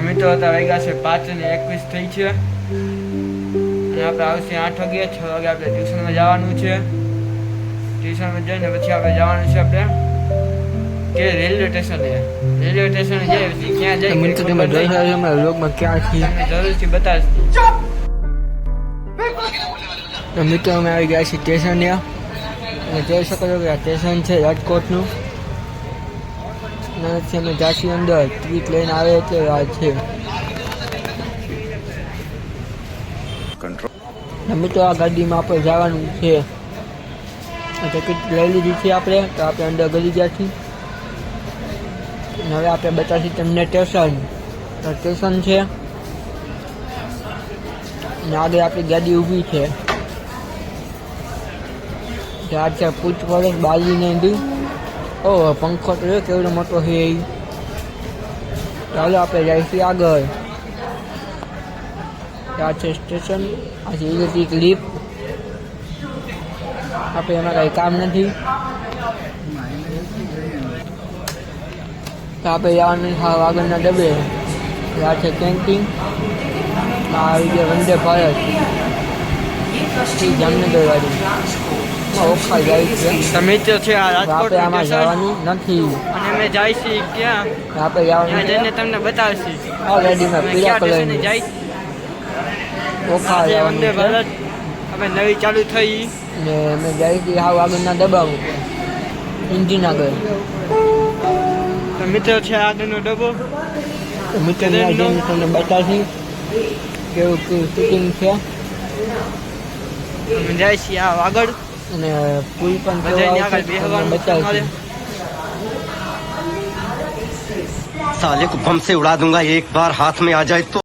મિત્રો અત્યારે વાગ્યા છે 5:21 થઈ છે અને આપણે આવશે 8 વાગે. 6 વાગે આપણે ટ્યુશનમાં જવાનું છે. ટ્યુશનમાં જઈને પછી આપણે જવાનું છે આપણે કે રેલવે સ્ટેશને. રેલવે સ્ટેશને જઈએ પછી ક્યાં જઈએ મિત્રો તમે જોઈ શકો છો અમારા વ્લોગમાં ક્યાં છીએ. તમને જરૂરથી બતાવીશ. તો મિત્રો અમે આવી ગયા છીએ સ્ટેશને અને જોઈ શકો છો કે આ સ્ટેશન છે રાજકોટનું. ત્યાંથી અમે જાશી અંદર ટિકિટ લઈને આવે એટલે આ છે. મિત્રો આ ગાડીમાં આપણે જવાનું છે. ટિકિટ લઈ લીધી છે આપણે, તો આપણે અંદર ગઈ ગયા છીએ. હવે આપણે બતાવીશું તમને સ્ટેશન. સ્ટેશન છે અને આગળ આપણી ગાડી ઊભી છે. આ છે પૂછપરછ બાજીને દી. ઓહ, પંખો તો કેવડો મોટો છે. ચાલો આપણે જઈશું આગળ. આ છે સ્ટેશન. આ છે ઇલેક્ટ્રિક લિફ્ટ. આપણે એમાં કંઈ કામ નથી. તો આપણે જવાનું આગળના ડબ્બે. આ છે કેન્ટીન. આ આવી ગયા વંદે ભારત જામનગર વાળી. ઓખા જાય છે. મિત્રો છે આ રાજકોટ આપણે આમાં જવાનું નથી અને અમે જઈશું ક્યાં આપણે જવાનું જઈને તમને બતાવશું આ ગાડીમાં પીળા કલરની જાય. ઓખા વંદે જવાનું છે ભારત હવે નવી ચાલુ થઈ ને અમે જઈશું હાવ આગળના ડબ્બામાં ઇન્જિન આગળ. તો મિત્રો છે આગળનો ડબ્બો. તો મિત્રો ત્યાં જઈને તમને બતાવશું કેવું કેવું શૂટિંગ છે અમે જઈશું આ આગળ અને પુલ પણ બધાની આગળ તમને બેહવાનું બતાવશું. साले को बम से उड़ा दूंगा एक बार हाथ में आ जाए तो